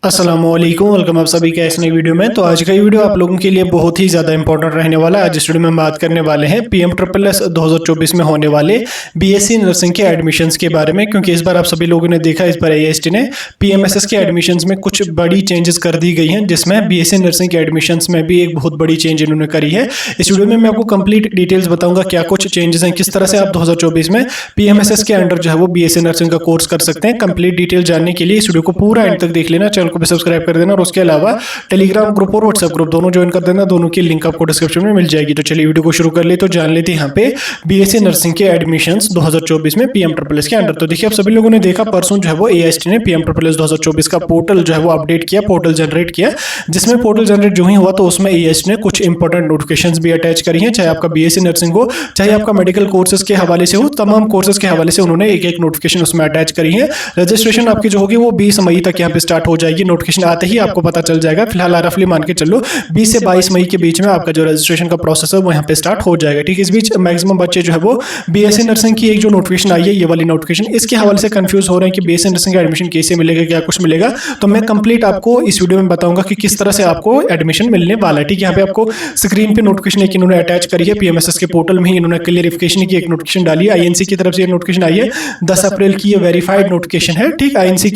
अस्सलामुअलैकुम, वेलकम आप सभी का इस नई वीडियो में। तो आज का ये वीडियो आप लोगों के लिए बहुत ही ज़्यादा इंपॉर्टेंट रहने वाला है। आज इस वीडियो में हम बात करने वाले हैं PMSSS 2024 में होने वाले बीएससी नर्सिंग के एडमिशन्स के बारे में, क्योंकि इस बार आप सभी लोगों ने देखा इस बार AIST ने PMSS के एडमिशन्स में कुछ बड़ी चेंजेस कर दी गई हैं, जिसमें बीएससी नर्सिंग के एडमिशन्स में भी एक बहुत बड़ी चेंज इन्होंने करी है। इस वीडियो में मैं आपको कंप्लीट डिटेल्स बताऊंगा क्या कुछ चेंजेस हैं, किस तरह से आप 2024 में PMSS के अंडर जो है वो बीएससी नर्सिंग का कोर्स कर सकते हैं। कंप्लीट डिटेल जानने के लिए इस वीडियो को पूरा एंड तक देख लेना, चैनल को भी सब्सक्राइब कर देना और उसके अलावा टेलीग्राम ग्रुप और व्हाट्सएप ग्रुप दोनों ज्वाइन कर देना। दोनों की लिंक आपको डिस्क्रिप्शन में मिल जाएगी। तो चलिए वीडियो को शुरू कर ले। तो जान लेते हैं यहाँ पे बीएससी नर्सिंग के एडमिशंस 2024 में PMSSS के अंडर। तो देखिए आप सभी लोगों ने देखा परसों जो है वो AIST ने PMSSS 2024 का पोर्टल जो है वो अपडेट किया, पोर्टल जनरेट किया, जिसमें पोर्टल जनरेट जो ही हुआ तो उसमें AIST ने कुछ इंपॉर्टेंट नोटिफिकेशंस भी अटैच करी हैं। चाहे आपका बीएससी नर्सिंग हो, चाहे आपका मेडिकल कोर्सेज के हवाले से हो, तमाम कोर्सेज के हवाले से उन्होंने एक एक नोटिफिकेशन उसमें अटैच करी है। रजिस्ट्रेशन आपकी जो होगी वो 20 मई तक यहाँ पे स्टार्ट हो जाएगी। नोटिफिकेशन आते ही आपको पता चल जाएगा। फिलहाल रफली मान के चलो 20 से 22 मई के बीच में आपका जो रजिस्ट्रेशन का प्रोसेस है वो यहाँ पे स्टार्ट हो जाएगा। ठीक है, इस बीच मैक्सिमम बच्चे जो है वो बीएससी नर्सिंग की एक जो नोटिफिकेशन आई है, ये वाली नोटिफिकेशन, इसके हवाले से कंफ्यूज हो रहे हैं कि बीएससी नर्सिंग का एडमिशन कैसे मिलेगा, क्या कुछ मिलेगा। तो मैं कंप्लीट आपको इस वीडियो में बताऊंगा कि किस तरह से आपको एडमिशन मिलने वाला है। ठीक है, यहाँ पे आपको स्क्रीन पे नोटिफिकेशन एक इन्होंने अटैच करी है। PMSS के पोर्टल में ही इन्होंने क्लियरिफिकेशन की एक नोटिफिकेशन डाली है। INC की तरफ से ये नोटिफिकेशन आई है। 10 अप्रैल की ये वेरीफाइड नोटिफिकेशन है। ठीक, INC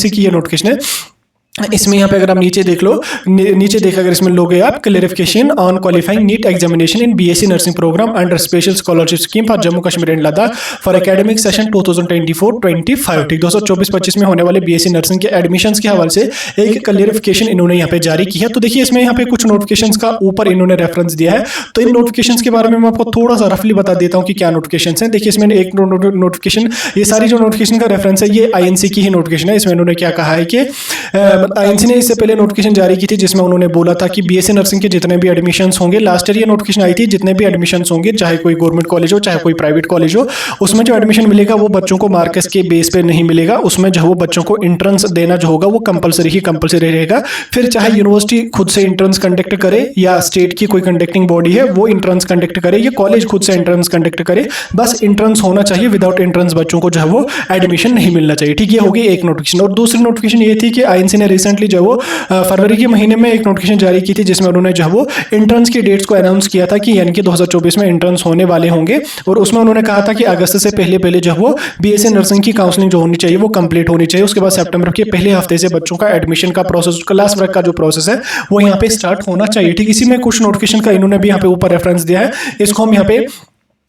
की ये नोटिफिकेशन है। इसमें यहाँ पे अगर आप नीचे देख लो, नीचे देखा अगर इसमें लोगे आप clarification on qualifying NEET examination in BSc nursing programme under special scholarship scheme for Jammu Kashmir and Ladakh for academic session 2024-25। ठीक, 2024-25 में होने वाले बीएससी नर्सिंग के एडमिशंस के हवाले से एक क्लेरिफिकेशन इन्होंने यहाँ पे जारी की है। तो देखिए इसमें यहाँ पे कुछ नोटिफिकेशंस का ऊपर इन्होंने रेफरेंस दिया है। तो इन नोटिफिकेशंस के बारे में मैं आपको थोड़ा सा रफली बता देता हूँ कि क्या नोटिफिकेशंस हैं। देखिए इसमें एक नोटिफिकेशन, ये सारी जो नोटिफिकेशन का रेफरेंस है ये INC की ही नोटिफिकेशन है। इसमें इन्होंने क्या कहा है कि INC ने इससे पहले नोटिफिकेशन जारी की थी, जिसमें उन्होंने बोला था कि बीएससी नर्सिंग के जितने भी एडमिशंस होंगे, लास्ट ईयर ये नोटिफिकेशन आई थी, जितने भी एडमिशंस होंगे, चाहे कोई गवर्नमेंट कॉलेज हो चाहे कोई प्राइवेट कॉलेज हो, उसमें जो एडमिशन मिलेगा वो बच्चों को मार्क्स के बेस पे नहीं मिलेगा। उसमें जो वो बच्चों को एंट्रेंस देना जो होगा वो कंपलसरी रहेगा। फिर चाहे यूनिवर्सिटी खुद से एंट्रेंस कंडक्ट करे या स्टेट की कोई कंडक्टिंग बॉडी है वो एंट्रेंस कंडक्ट करे या कॉलेज खुद से एंट्रेंस कंडक्ट करे, बस एंट्रेंस होना चाहिए। विदाउट एंट्रेंस बच्चों को जो है वो एडमिशन नहीं मिलना चाहिए। ठीक, ये होगी एक नोटिफिकेशन। और दूसरी नोटिफिकेशन ये थी कि INC ने रिसेंटली जो वो फरवरी के महीने में एक नोटिफिकेशन जारी की थी, जिसमें उन्होंने जो है वो एंट्रेंस की डेट्स को अनाउंस किया था कि यानी कि 2024 में एंट्रेंस होने वाले होंगे। और उसमें उन्होंने कहा था कि अगस्त से पहले जो है वो बीएससी नर्सिंग की काउंसलिंग जो होनी चाहिए वो कंप्लीट होनी चाहिए। उसके बाद सितंबर के पहले हफ्ते से बच्चों का एडमिशन का प्रोसेस, क्लास वर्क का जो प्रोसेस है वो यहाँ पे स्टार्ट होना चाहिए। ठीक, इसी में कुछ नोटिफिकेशन का इन्होंने भी यहाँ पे ऊपर रेफरेंस दिया है। इसको हम यहाँ पे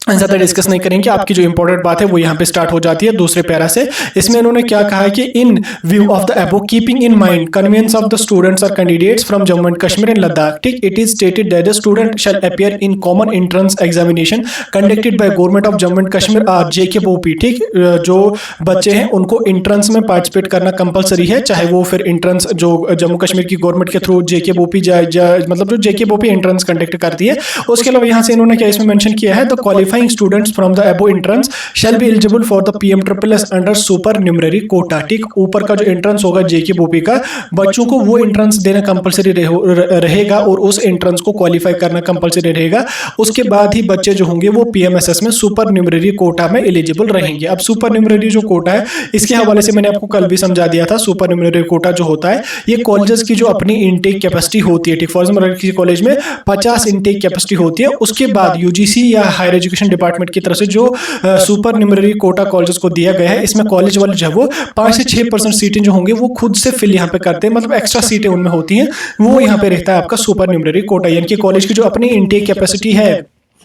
ज़्यादा डिस्कस नहीं करेंगे। आपकी जो इंपॉर्टेंट बात है वो यहाँ पे स्टार्ट हो जाती है दूसरे पैरा से। इसमें इन्होंने क्या कहा है कि in view of the above keeping in mind convenience of the students और candidates from Jammu and Kashmir and Ladakh, ठीक, it is stated that the student shall appear in common entrance examination conducted by government of Jammu and Kashmir और JKBOP। ठीक, जो बच्चे हैं उनको entrance में participate करना कंपलसरी है, चाहे वो फिर एंट्रेंस जो जम्मू कश्मीर की गवर्नमेंट के थ्रू JKBOP मतलब जो JKBOP एंट्रेंस कंडक्ट करती है। उसके अलावा यहाँ से इन्होंने क्या इसमें मेंशन किया है, the qualifying students from the above entrance shall be eligible for the PMSSS under supernumerary quota. ठीक, ऊपर का जो एंट्रेंस होगा JKBOP का, बच्चों को वो एंट्रेंस देना कंपलसरी रहेगा और उस एंट्रेंस को क्वालिफाई करना कंपलसरी रहेगा। उसके बाद ही बच्चे जो होंगे वो PMSS में सुपर न्यूमररी कोटा में एलिजिबल रहेंगे। अब सुपर न्यूमररी जो कोटा है इसके हवाले से मैंने आपको कल भी समझा दिया था। सुपर न्यूमररी कोटा जो होता है ये कॉलेजेस की जो अपनी इनटेक कैपेसिटी होती है। ठीक, फॉर एग्जांपल किसी कॉलेज में 50 इनटेक कैपेसिटी होती है, उसके बाद UGC या हायर एजुकेशन डिपार्टमेंट की तरफ से जो सुपर न्यूमररी कोटा कॉलेजेस को दिया गया है, इसमें कॉलेज वाले जो है वो 5 से 6% सीटें जो होंगे वो खुद से फिल यहाँ पे करते हैं, मतलब एक्स्ट्रा सीटें उनमें होती हैं, वो यहाँ पे रहता है आपका सुपर न्यूमररी कोटा। यानी कि कॉलेज की जो अपनी इनटेक कैपेसिटी है,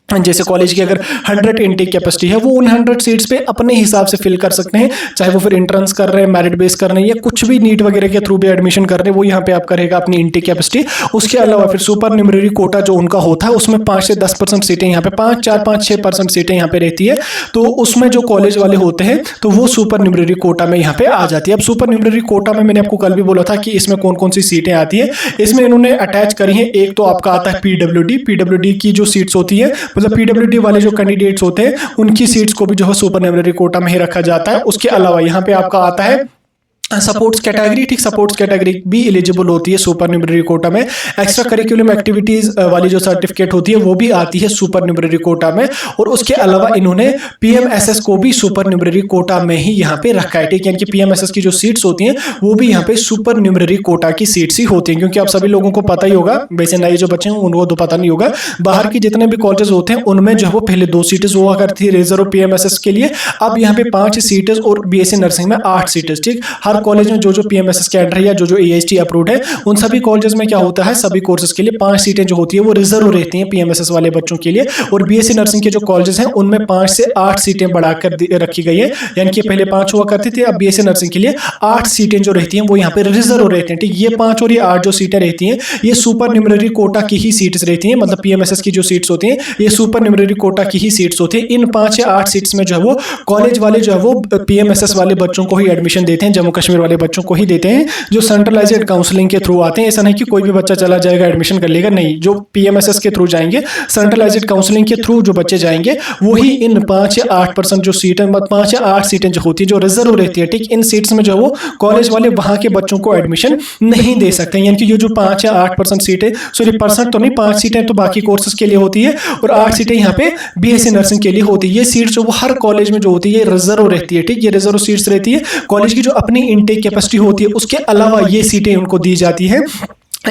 जैसे कॉलेज की अगर 100 इनटेक कैपेसिटी है वो उन 100 सीट्स पे अपने हिसाब से फिल कर सकते हैं, चाहे वो फिर एंट्रेंस कर रहे हैं, मेरिट बेस कर रहे हैं या कुछ भी नीट वगैरह के थ्रू भी एडमिशन कर रहे हैं, वो यहाँ पे आप करेगा अपनी इनटेक कैपेसिटी। उसके अलावा फिर सुपर न्यूमररी कोटा जो उनका होता है उसमें 5 से 10% सीटें यहाँ पे 5-4-5-6% सीटें यहाँ पे रहती है। तो उसमें जो कॉलेज वाले होते हैं तो वो सुपर न्यूमररी कोटा में यहाँ पे आ जाती है। अब सुपर न्यूमररी कोटा में मैंने आपको कल भी बोला था कि इसमें कौन कौन सी सीटें आती है। इसमें इन्होंने अटैच करी है, एक तो आपका आता है PWD की जो सीट्स होती है, मतलब PWD वाले जो कैंडिडेट्स होते हैं उनकी सीट्स को भी जो है सुपर न्यूमररी कोटा में ही रखा जाता है। उसके अलावा यहाँ पे आपका आता है सपोर्ट्स कैटेगरी, ठीक, सपोर्ट्स कैटेगरी भी एलिजिबल होती है सुपर न्यूमररी कोटा में। एक्स्ट्रा करिकुलम एक्टिविटीज वाली जो सर्टिफिकेट होती है वो भी आती है सुपर न्यूमररी कोटा में। और उसके अलावा इन्होंने पीएमएसएस को भी सुपर न्यूमररी कोटा में ही यहाँ पे रखा है, ठीक, यानी कि पीएमएसएस की जो सीट्स होती हैं वो भी यहाँ पे सुपर न्यूमररी कोटा की सीट्स ही होती हैं। क्योंकि आप सभी लोगों को पता ही होगा, वैसे नए जो बच्चे हैं उनको तो पता नहीं होगा, बाहर की जितने भी कॉलेजेस होते हैं उनमें जो है वो पहले 2 सीटें हुआ करती है रिजर्व पीएमएसएस के लिए। अब यहाँ पे 5 सीटें और बीएससी नर्सिंग में 8 सीटें, ठीक। हर कॉलेज में जो पीएमएसएस के अंडर है या जो एएचटी अप्रूव्ड है उन सभी कॉलेजेस में क्या होता है, सभी कोर्सेज के लिए 5 सीटें जो होती है वो रिजर्व रहती हैं पीएमएसएस वाले बच्चों के लिए। और बीएससी नर्सिंग के जो कॉलेजेस हैं उनमें 5 से 8 सीटें बढ़ाकर रखी गई है, यानी कि पहले 5 हुआ करती थी, अब बीएससी नर्सिंग के लिए 8 सीटें जो रहती हैं वो यहाँ पे रिजर्व रहती हैं, ठीक। ये 5 और ये 8 जो सीटें रहती हैं ये सुपर न्यूमररी कोटा की ही सीट्स रहती हैं, मतलब पीएमएसएस की जो सीट्स होती हैं ये सुपर न्यूमररी कोटा की ही सीट्स होती हैं। इन 5 या 8 सीट्स में जो है वो कॉलेज वाले जो है वो पीएमएसएस वाले बच्चों को ही एडमिशन देते हैं, जम्मू कश्मीर वाले बच्चों को ही देते हैं जो सेंट्रलाइज्ड काउंसलिंग के थ्रू आते हैं। ऐसा नहीं कि कोई भी बच्चा चला जाएगा एडमिशन कर लेगा, नहीं, जो पीएमएसएस के थ्रू जाएंगे, सेंट्रलाइज्ड काउंसलिंग के थ्रू जो बच्चे जाएंगे वही इन 5 या 8% जो सीटें, 5 या 8 सीटें जो होती है जो रिजर्व रहती है, ठीक, इन सीट्स में जो वो कॉलेज वाले वहां के बच्चों को एडमिशन नहीं दे सकते। यानी कि ये जो 5 या 8% सीटें, सॉरी परसेंट तो नहीं, 5 सीटें तो बाकी कोर्सेज के लिए होती है और 8 सीटें यहाँ पे बीएससी नर्सिंग के लिए होती है। ये सीट्स जो वो हर कॉलेज में जो होती है ये रिजर्व रहती है, ठीक, ये रिजर्व सीट्स रहती है। कॉलेज की जो अपनी इनटेक कैपेसिटी होती है उसके अलावा ये सीटें उनको दी जाती है।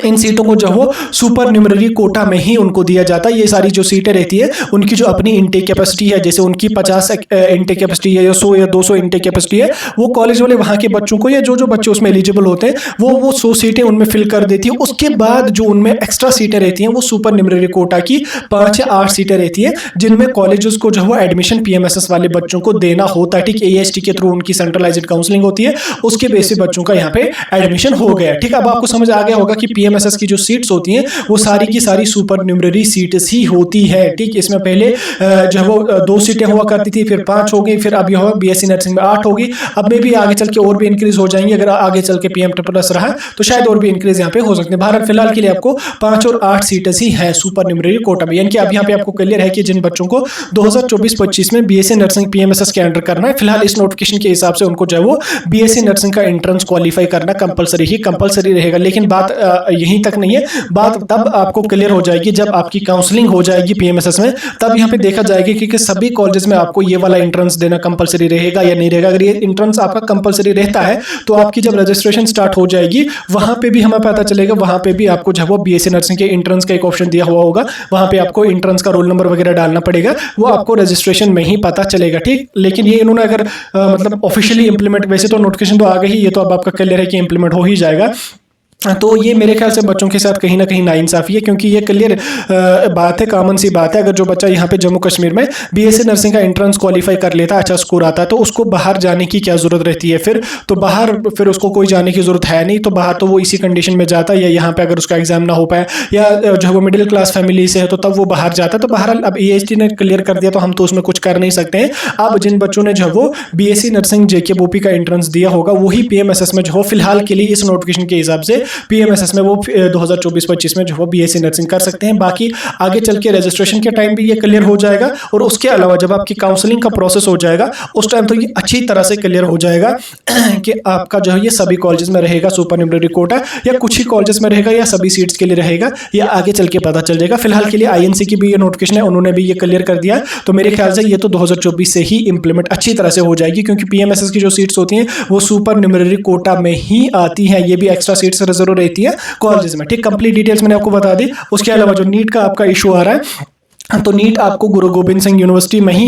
इन सीटों को जो वो सुपर न्यूमररी कोटा में ही उनको दिया जाता है। ये सारी जो सीटें रहती है उनकी जो अपनी इनटेक कैपेसिटी है, जैसे उनकी 50 इनटेक कैपेसिटी है या 100 या 200 इनटेक कैपेसिटी है, वो कॉलेज वाले वहाँ के बच्चों को या जो बच्चे उसमें एलिजिबल होते हैं वो 100 सीटें उनमें फिल कर देती है। उसके बाद जो उनमें एक्स्ट्रा सीटें रहती हैं वो सुपर न्यूमररी कोटा की 5 या 8 सीटें रहती है जिनमें कॉलेजेस को जो है वो एडमिशन पीएमएसएस वाले बच्चों को देना होता है, ठीक। एएचटी के थ्रू उनकी सेंट्रलाइज्ड काउंसलिंग होती है, उसके बेस पे बच्चों का यहाँ पे एडमिशन हो गया, ठीक। अब आपको समझ आ गया होगा कि पीएमएसएस की जो सीट्स होती हैं वो सारी की सारी सुपर न्यूमररी सीट्स ही होती है, ठीक। इसमें पहले जो है वो 2 सीटें हुआ करती थी, फिर 5 हो गई, फिर अब यह बीएससी नर्सिंग में 8 होगी। अब में भी आगे चल के और भी इंक्रीज हो जाएंगी, अगर आगे चल के पीएम ट्रिपल रहा तो शायद और भी इंक्रीज यहाँ पे हो सकते हैं। भारत फिलहाल के लिए आपको 5 और 8 सीटें ही है सुपर न्यूमररी कोटा में। यानी कि अब यहाँ पे आपको क्लियर है कि जिन बच्चों को 2024-25 में बीएससी नर्सिंग पीएमएसएस के अंडर करना है, फिलहाल इस नोटिफिकेशन के हिसाब से उनको जो है वो बीएससी नर्सिंग का एंट्रेंस क्वालिफाई करना कंपलसरी रहेगा। लेकिन बात यहीं तक नहीं है, बात तब आपको क्लियर हो जाएगी जब आपकी काउंसलिंग हो जाएगी पीएमएसएस में, तब यहाँ पे देखा जाएगा कि सभी कॉलेज में आपको ये वाला एंट्रेंस देना कंपलसरी रहेगा या नहीं रहेगा। अगर ये एंट्रेंस आपका कंपलसरी रहता है तो आपकी जब रजिस्ट्रेशन स्टार्ट हो जाएगी वहां पे भी हमें पता चलेगा, वहां पे भी आपको जब वो बीएससी नर्सिंग के एंट्रेंस का एक ऑप्शन दिया हुआ होगा, वहां पे आपको एंट्रेंस का रोल नंबर वगैरह डालना पड़ेगा, वो आपको रजिस्ट्रेशन में ही पता चलेगा, ठीक। लेकिन ये इन्होंने अगर मतलब ऑफिशियली इंप्लीमेंट, वैसे तो नोटिफिकेशन तो आ गई, ये तो अब आपका क्लियर है कि इंप्लीमेंट हो ही जाएगा। तो ये मेरे ख्याल से बच्चों के साथ कहीं ना कहीं नाइंसाफी है, क्योंकि ये क्लियर बात है, कॉमन सी बात है। अगर जो बच्चा यहाँ पे जम्मू कश्मीर में बीएससी नर्सिंग का एंट्रेंस क्वालिफाई कर लेता है, अच्छा स्कोर आता है, तो उसको बाहर जाने की क्या जरूरत रहती है फिर? तो बाहर फिर उसको कोई जाने की जरूरत है नहीं, तो बाहर तो वो इसी कंडीशन में जाता है, या यहाँ पे अगर उसका एग्जाम ना हो पाए या जो वो मिडिल क्लास फैमिली से है तो तब वो बाहर जाता है। तो बहरहाल अब एएचटी ने क्लियर कर दिया तो हम तो उसमें कुछ कर नहीं सकते हैं। अब जिन बच्चों ने जो वो बीएससी नर्सिंग जेकेबोपी का एंट्रेंस दिया होगा वही पीएमएसएस में जो फिलहाल के लिए इस नोटिफिकेशन के हिसाब से पीएमएसएस में वो 2024-25 में जो वो बीएससी नर्सिंग कर सकते हैं। बाकी आगे चल के रजिस्ट्रेशन के टाइम भी ये क्लियर हो जाएगा, और उसके अलावा जब आपकी काउंसलिंग का प्रोसेस हो जाएगा उस टाइम तो ये अच्छी तरह से क्लियर हो जाएगा कि आपका जो है ये सभी कॉलेजेस में रहेगा सुपर न्यूमररी कोटा, या कुछ ही कॉलेजेस में रहेगा, या सभी सीट्स के लिए रहेगा, या आगे चल के पता चल जाएगा। फिलहाल के लिए आईएनसी की भी ये नोटिफिकेशन है, उन्होंने भी ये क्लियर कर दिया, तो मेरे ख्याल से ये तो 2024 से ही इंप्लीमेंट अच्छी तरह से हो जाएगी, क्योंकि पीएमएसएस की जो सीट्स होती हैं वो सुपर न्यूमररी कोटा में ही आती हैं। ये भी एक्स्ट्रा सीट्स रिजर्व रहती है कॉलेजेस में, ठीक। कंप्लीट डिटेल्स मैंने आपको बता दी। उसके अलावा जो नीट का आपका इशू आ रहा है, तो नीट आपको गुरु गोविंद सिंह यूनिवर्सिटी में ही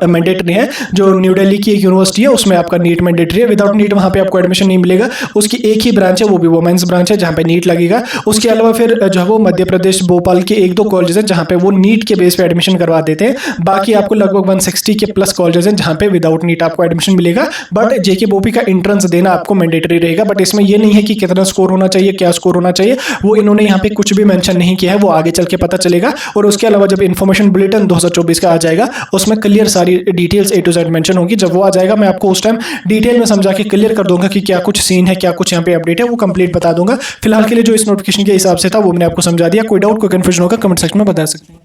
मैंडेटरी है, जो न्यू दिल्ली की एक यूनिवर्सिटी है उसमें आपका नीट मैंडेटरी है। विदाउट नीट वहाँ पे आपको एडमिशन नहीं मिलेगा। उसकी एक ही ब्रांच है, वो भी वुमेन्स ब्रांच है जहाँ पे नीट लगेगा। उसके अलावा फिर जो है वो मध्य प्रदेश भोपाल के 1-2 कॉलेजेस हैं जहाँ पे वो नीट के बेस पे एडमिशन करवा देते हैं। बाकी आपको लगभग 160 के प्लस कॉलेजेस हैं जहाँ पे विदाउट नीट आपको एडमिशन मिलेगा, बट जेकेबोपी का एंट्रेंस देना आपको मैंडेटरी रहेगा। बट इसमें ये नहीं है कि कितना स्कोर होना चाहिए, क्या स्कोर होना चाहिए, वो इन्होंने यहाँ पे कुछ भी मेंशन नहीं किया है, वो आगे चल के पता चलेगा। और उसके अलावा जब इन्फॉर्मेशन बुलेटिन 2024 का आ जाएगा उसमें क्लियर सारी details A to Z mention होगी। जब वो आ जाएगा मैं आपको उस टाइम डिटेल में समझा के क्लियर कर दूंगा कि क्या कुछ सीन है, क्या कुछ यहाँ पे अपडेट है, वो कंप्लीट बता दूंगा। फिलहाल के लिए जो इस नोटिफिकेशन के हिसाब से था वो मैंने आपको समझा दिया। कोई डाउट, कोई कंफ्यूजन होगा कमेंट सेक्शन में बता सकते हैं।